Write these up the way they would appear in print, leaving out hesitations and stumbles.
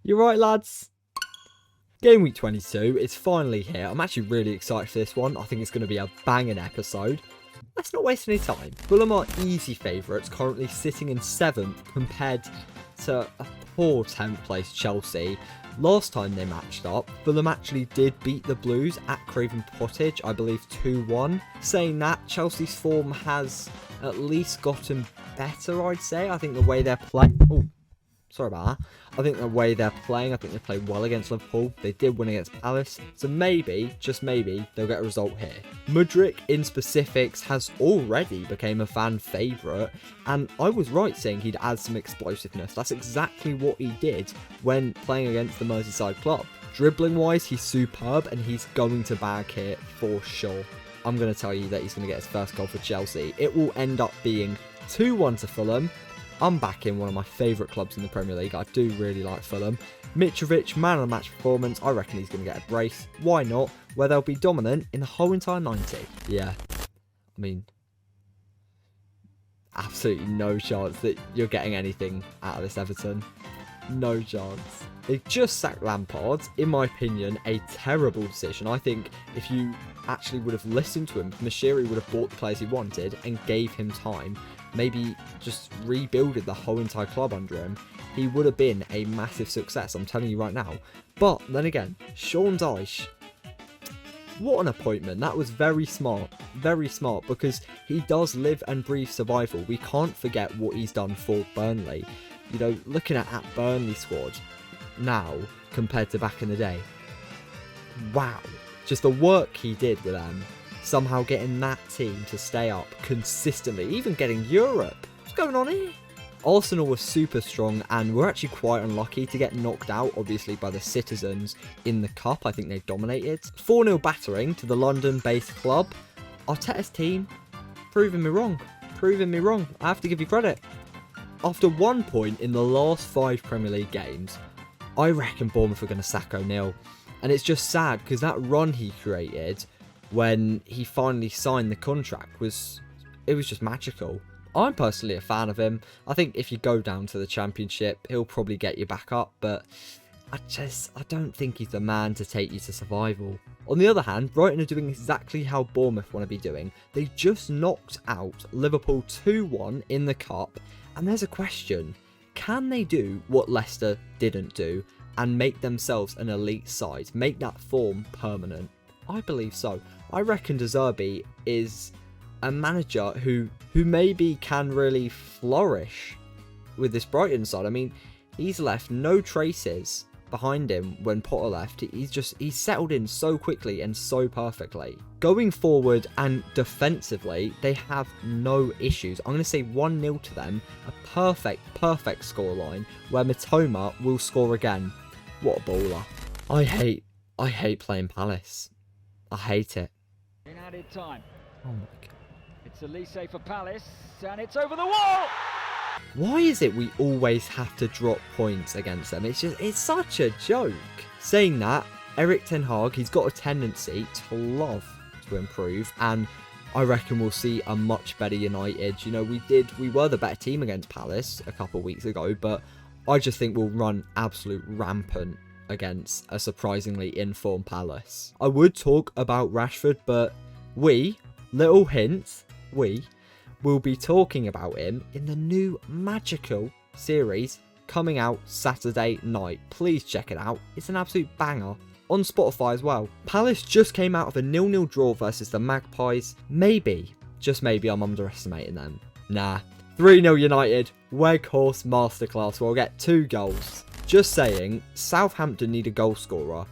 You're right, lads. Game week 22 is finally here. I'm actually really excited for this one. I think it's going to be a banging episode. Let's not waste any time. Fulham are easy favourites, currently sitting in 7th compared to a poor 10th place Chelsea. Last time they matched up, Fulham actually did beat the Blues at Craven Cottage, I believe 2-1. Saying that, Chelsea's form has at least gotten better, I'd say. I think the way they're playing... Oh, sorry about that. I think the way they're playing, I think they played well against Liverpool. They did win against Palace. So maybe, just maybe, they'll get a result here. Mudryk, in specifics, has already become a fan favourite. And I was right saying he'd add some explosiveness. That's exactly what he did when playing against the Merseyside club. Dribbling-wise, he's superb and he's going to bag here for sure. I'm going to tell you that he's going to get his first goal for Chelsea. It will end up being 2-1 to Fulham. I'm backing one of my favourite clubs in the Premier League. I do really like Fulham. Mitrovic, man of the match performance. I reckon he's going to get a brace. Why not? Where they'll be dominant in the whole entire 90. Yeah. I mean, absolutely no chance that you're getting anything out of this Everton. No chance. They just sacked Lampard. In my opinion, a terrible decision. I think if you actually would have listened to him, Mashiri would have bought the players he wanted and gave him time. Maybe just rebuilded the whole entire club under him, he would have been a massive success, I'm telling you right now. But then again, Sean Dyche, what an appointment. That was very smart, because he does live and breathe survival. We can't forget what he's done for Burnley. You know, looking at that Burnley squad now compared to back in the day, wow, just the work he did with them. Somehow getting that team to stay up consistently, even getting Europe. What's going on here? Arsenal was super strong and were actually quite unlucky to get knocked out, obviously, by the Citizens in the Cup. I think they dominated. 4-0 battering to the London-based club. Arteta's team proving me wrong. I have to give you credit. After 1 point in the last 5 Premier League games, I reckon Bournemouth are going to sack O'Neill. And it's just sad because that run he created when he finally signed the contract was just magical. I'm personally a fan of him. I think if you go down to the Championship, he'll probably get you back up, but I don't think he's the man to take you to survival. On the other hand, Brighton are doing exactly how Bournemouth want to be doing. They just knocked out Liverpool 2-1 in the Cup, and there's a question. Can they do what Leicester didn't do and make themselves an elite side, make that form permanent? I believe so. I reckon De Zerbi is a manager who maybe can really flourish with this Brighton side. I mean, he's left no traces behind him when Potter left. He's settled in so quickly and so perfectly. Going forward and defensively, they have no issues. I'm going to say 1-0 to them. A perfect scoreline where Mitoma will score again. What a baller. I hate playing Palace. I hate it. In added time. Oh my god. It's Elise for Palace, and it's over the wall! Why is it we always have to drop points against them? It's such a joke. Saying that, Erik ten Hag, he's got a tendency to love to improve, and I reckon we'll see a much better United. You know, we were the better team against Palace a couple of weeks ago, but I just think we'll run absolute rampant against a surprisingly in-form Palace. I would talk about Rashford, but little hint, we will be talking about him in the new magical series coming out Saturday night. Please check it out. It's an absolute banger. On Spotify as well. Palace just came out of a 0-0 draw versus the Magpies. Maybe, just maybe, I'm underestimating them. Nah. 3-0 United. Weghorst masterclass. We'll get 2 goals. Just saying, Southampton need a goal scorer.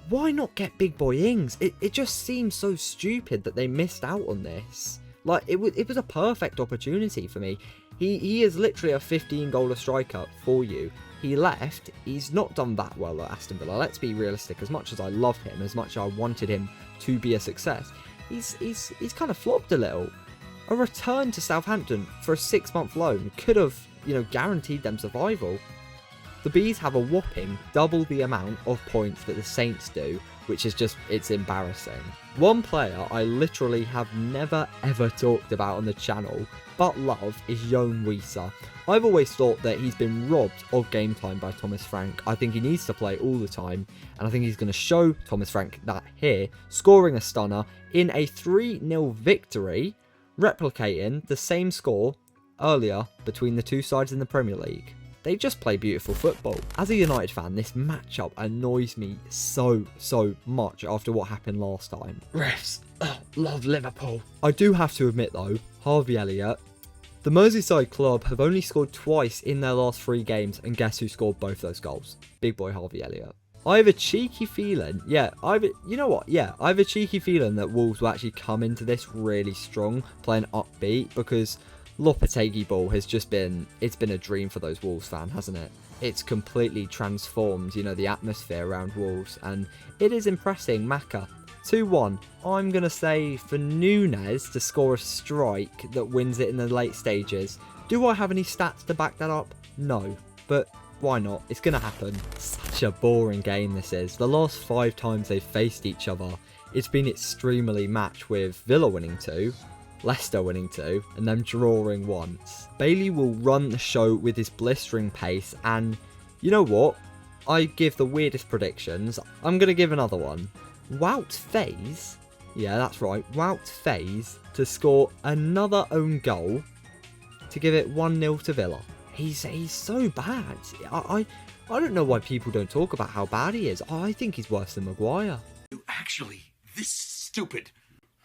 Why not get big boy Ings? It just seems so stupid that they missed out on this. Like, it was a perfect opportunity for me. He is literally a 15-goaler striker for you. He left. He's not done that well at Aston Villa. Let's be realistic. As much as I love him, as much as I wanted him to be a success, he's kind of flopped a little. A return to Southampton for a 6-month loan could have, guaranteed them survival. The Bees have a whopping double the amount of points that the Saints do, which is just, it's embarrassing. One player I literally have never ever talked about on the channel, but love, is Jon Wieser. I've always thought that he's been robbed of game time by Thomas Frank. I think he needs to play all the time, and I think he's going to show Thomas Frank that here, scoring a stunner in a 3-0 victory, replicating the same score earlier between the two sides in the Premier League. They just play beautiful football. As a United fan, this matchup annoys me so much after what happened last time. Refs, love Liverpool. I do have to admit though, Harvey Elliott, the Merseyside club have only scored twice in their last 3 games, and guess who scored both those goals? Big boy Harvey Elliott. I have a cheeky feeling, I have a cheeky feeling that Wolves will actually come into this really strong, playing upbeat, because Lopetegui ball has just been, it's been a dream for those Wolves fans, hasn't it? It's completely transformed, the atmosphere around Wolves, and it is impressing. Maka, 2-1. I'm going to say for Núñez to score a strike that wins it in the late stages. Do I have any stats to back that up? No, but why not? It's going to happen. Such a boring game this is. The last 5 times they've faced each other, it's been extremely matched, with Villa winning 2, Leicester winning 2, and them drawing once. Bailey will run the show with his blistering pace, and you know what? I give the weirdest predictions. I'm going to give another one. Wout Faes, yeah, that's right, Wout Faes to score another own goal to give it 1-0 to Villa. He's so bad. I don't know why people don't talk about how bad he is. I think he's worse than Maguire. You actually this stupid?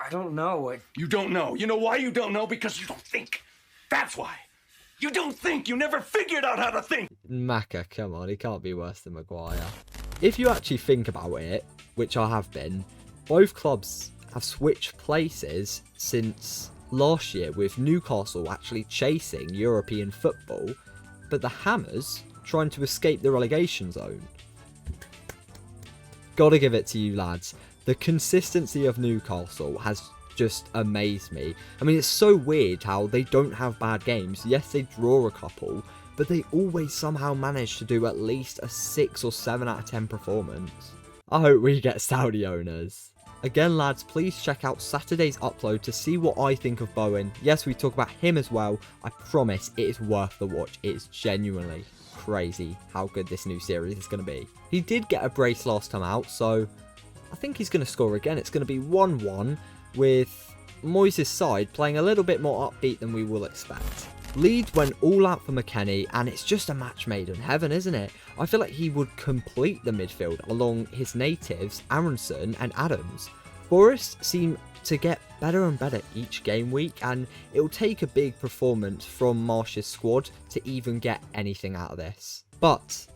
I don't know. You don't know. You know why you don't know? Because you don't think. That's why. You don't think. You never figured out how to think. Maka, come on, he can't be worse than Maguire. If you actually think about it, which I have been, both clubs have switched places since last year, with Newcastle actually chasing European football, but the Hammers trying to escape the relegation zone. Gotta give it to you lads. The consistency of Newcastle has just amazed me. I mean, it's so weird how they don't have bad games. Yes, they draw a couple, but they always somehow manage to do at least a 6 or 7 out of 10 performance. I hope we get Saudi owners. Again lads, please check out Saturday's upload to see what I think of Bowen. Yes, we talk about him as well. I promise it is worth the watch. It is genuinely crazy how good this new series is going to be. He did get a brace last time out, so I think he's going to score again. It's going to be 1-1 with Moyes' side playing a little bit more upbeat than we will expect. Leeds went all out for McKennie, and it's just a match made in heaven, isn't it? I feel like he would complete the midfield along his natives, Aronson and Adams. Forest seem to get better and better each game week, and it will take a big performance from Marsh's squad to even get anything out of this. But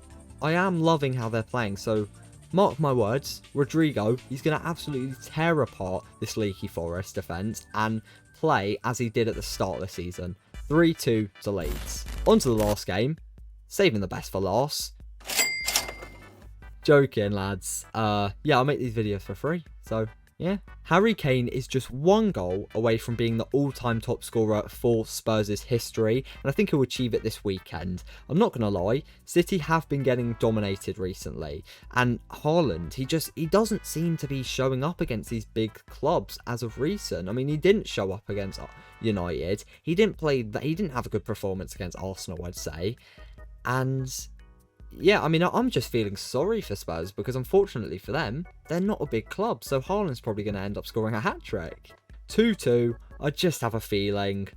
I am loving how they're playing, so mark my words, Rodrigo, he's going to absolutely tear apart this leaky Forest defence and play as he did at the start of the season. 3-2 to Leeds. On to the last game. Saving the best for last. Joking, lads. Yeah, I'll make these videos for free. So, yeah. Harry Kane is just 1 goal away from being the all-time top scorer for Spurs' history, and I think he'll achieve it this weekend. I'm not going to lie, City have been getting dominated recently, and Haaland, he doesn't seem to be showing up against these big clubs as of recent. I mean, he didn't show up against United. He didn't have a good performance against Arsenal, I'd say. And yeah, I mean, I'm just feeling sorry for Spurs, because unfortunately for them, they're not a big club, so Haaland's probably going to end up scoring a hat-trick. 2-2, I just have a feeling.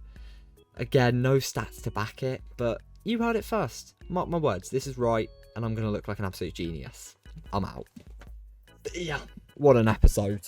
Again, no stats to back it, but you heard it first. Mark my words, this is right, and I'm going to look like an absolute genius. I'm out. Yeah, what an episode.